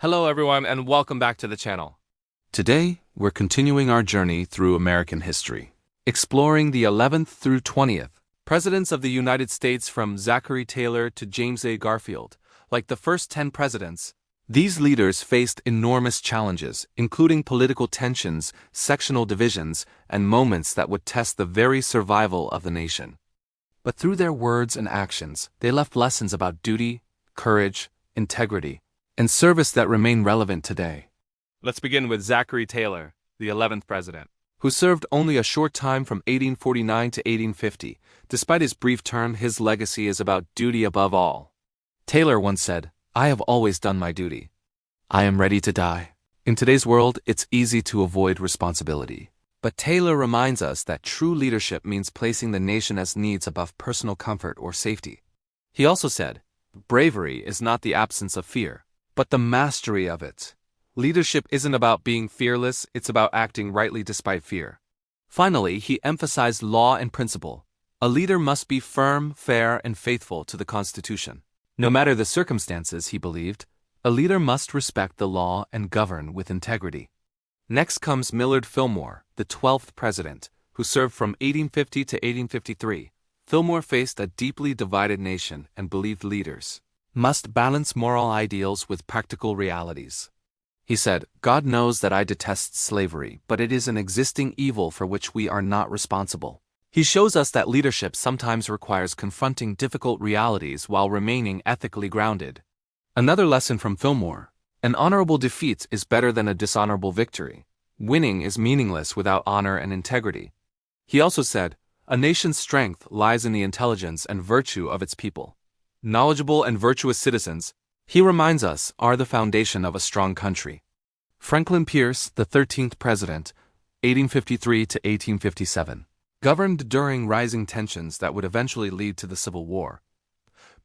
Hello everyone and welcome back to the channel. Today, we're continuing our journey through American history, exploring the 11th through 20th Presidents of the United States from Zachary Taylor to James A. Garfield. Like the first 10 presidents, These leaders faced enormous challenges, including political tensions, sectional divisions, and moments that would test the very survival of the nation. But through their words and actions, they left lessons about duty, courage, integrity, and service that remain relevant today. let's begin with Zachary Taylor, the 11th president. Who served only a short time from 1849 to 1850. Despite his brief term, his legacy is about duty above all. Taylor once said, "I have always done my duty. I am ready to die." In today's world, it's easy to avoid responsibility. But Taylor reminds us that true leadership means placing the nation's needs above personal comfort or safety. He also said, "Bravery is not the absence of fear, but the mastery of it." Leadership isn't about being fearless, it's about acting rightly despite fear. Finally, he emphasized law and principle. A leader must be firm, fair, and faithful to the Constitution. No matter the circumstances, he believed, a leader must respect the law and govern with integrity. Next comes Millard Fillmore, the 12th president, who served from 1850 to 1853. Fillmore faced a deeply divided nation and believed leaders must balance moral ideals with practical realities. He said, "God knows that I detest slavery, but it is an existing evil for which we are not responsible." He shows us that leadership sometimes requires confronting difficult realities while remaining ethically grounded. Another lesson from Fillmore: an honorable defeat is better than a dishonorable victory. Winning is meaningless without honor and integrity. He also said, "A nation's strength lies in the intelligence and virtue of its people." Knowledgeable and virtuous citizens, he reminds us, are the foundation of a strong country. Franklin Pierce, the 13th president, 1853 to 1857, governed during rising tensions that would eventually lead to the Civil War.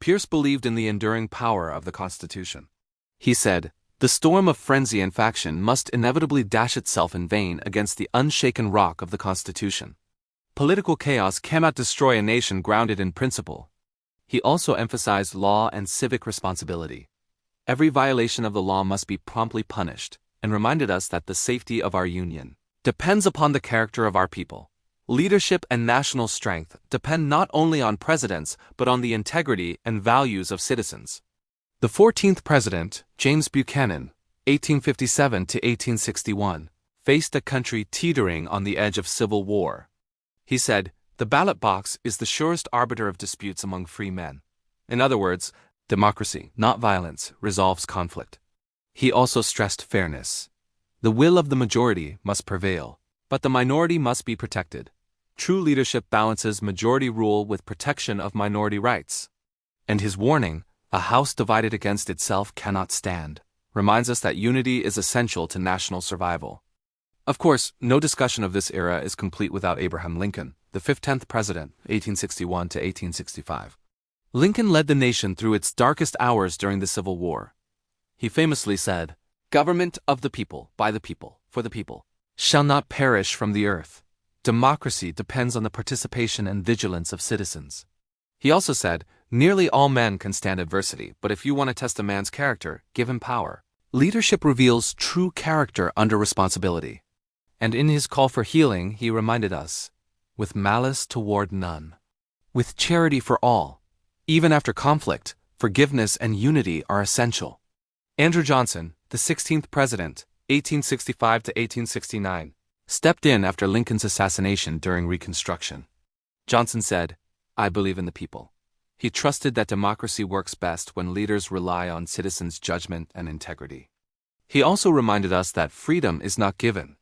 Pierce believed in the enduring power of the Constitution. He said, "The storm of frenzy and faction must inevitably dash itself in vain against the unshaken rock of the Constitution. Political chaos cannot destroy a nation grounded in principle." He also emphasized law and civic responsibility. Every violation of the law must be promptly punished, and reminded us that the safety of our union depends upon the character of our people. Leadership and national strength depend not only on presidents, but on the integrity and values of citizens. The 14th president, James Buchanan, 1857 to 1861, faced a country teetering on the edge of civil war. He said, "The ballot box is the surest arbiter of disputes among free men." In other words, democracy, not violence, resolves conflict. He also stressed fairness. The will of the majority must prevail, but the minority must be protected. True leadership balances majority rule with protection of minority rights. And his warning, "A house divided against itself cannot stand," reminds us that unity is essential to national survival. Of course, no discussion of this era is complete without Abraham Lincoln, the 15th president, 1861 to 1865. Lincoln led the nation through its darkest hours during the Civil War. He famously said, "Government of the people, by the people, for the people, shall not perish from the earth. Democracy depends on the participation and vigilance of citizens." He also said, "Nearly all men can stand adversity, but if you want to test a man's character, give him power." Leadership reveals true character under responsibility. And in his call for healing, he reminded us, "With malice toward none, with charity for all." Even after conflict, forgiveness and unity are essential. Andrew Johnson, the 16th president, 1865 to 1869, stepped in after Lincoln's assassination during Reconstruction. Johnson said, "I believe in the people." He trusted that democracy works best when leaders rely on citizens' judgment and integrity. He also reminded us that freedom is not given.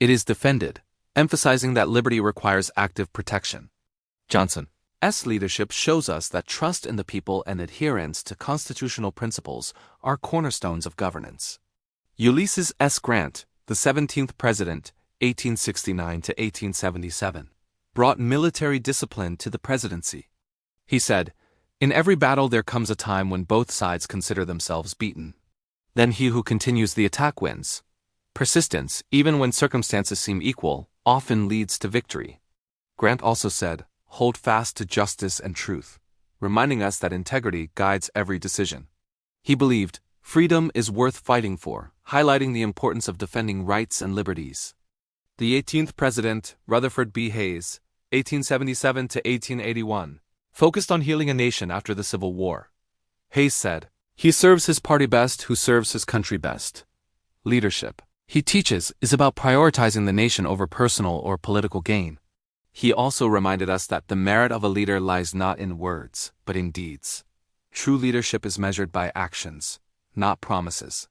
It is defended, emphasizing that liberty requires active protection. Johnson's leadership shows us that trust in the people and adherence to constitutional principles are cornerstones of governance. Ulysses S. Grant, the 17th president, 1869 to 1877, brought military discipline to the presidency. He said, "In every battle there comes a time when both sides consider themselves beaten. Then he who continues the attack wins. Persistence, even when circumstances seem equal, often leads to victory." Grant also said, "Hold fast to justice and truth," reminding us that integrity guides every decision. He believed, Freedom is worth fighting for, highlighting the importance of defending rights and liberties. The 18th President, Rutherford B. Hayes, 1877 to 1881, focused on healing a nation after the Civil War. Hayes said, "He serves his party best who serves his country best." Leadership, he teaches, is about prioritizing the nation over personal or political gain. He also reminded us that the merit of a leader lies not in words, but in deeds. True leadership is measured by actions, not promises.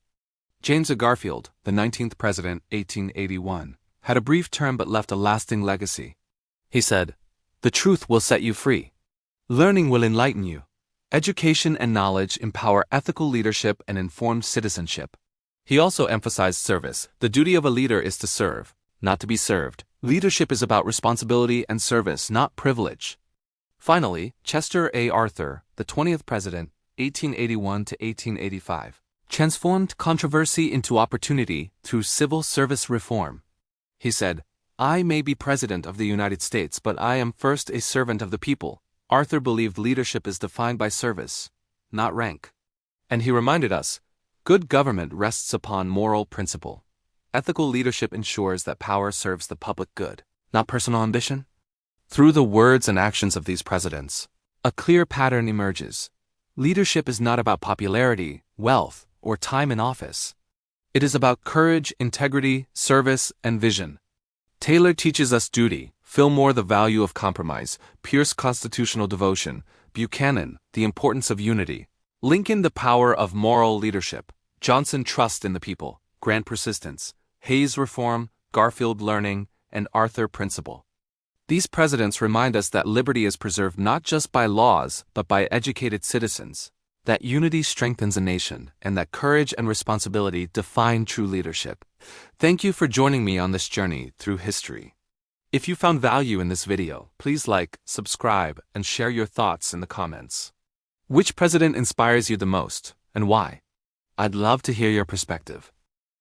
James A. Garfield, the 19th President, 1881, had a brief term but left a lasting legacy. He said, "The truth will set you free. Learning will enlighten you. Education and knowledge empower ethical leadership and informed citizenship." He also emphasized service. The duty of a leader is to serve, not to be served. Leadership is about responsibility and service, not privilege. Finally, Chester A. Arthur, the 20th President, 1881 to 1885, transformed controversy into opportunity through civil service reform. He said, "I may be President of the United States, but I am first a servant of the people." Arthur believed leadership is defined by service, not rank. And he reminded us, good government rests upon moral principle. Ethical leadership ensures that power serves the public good, not personal ambition. Through the words and actions of these presidents, a clear pattern emerges. Leadership is not about popularity, wealth, or time in office. It is about courage, integrity, service, and vision. Taylor teaches us duty, Fillmore the value of compromise, Pierce constitutional devotion, Buchanan the importance of unity, Lincoln the power of moral leadership, Johnson trust in the people, Grant persistence, Hayes reform, Garfield learning, and Arthur principle. These presidents remind us that liberty is preserved not just by laws but by educated citizens, that unity strengthens a nation, and that courage and responsibility define true leadership. Thank you for joining me on this journey through history. If you found value in this video, please like, subscribe, and share your thoughts in the comments. Which president inspires you the most, and why? I'd love to hear your perspective.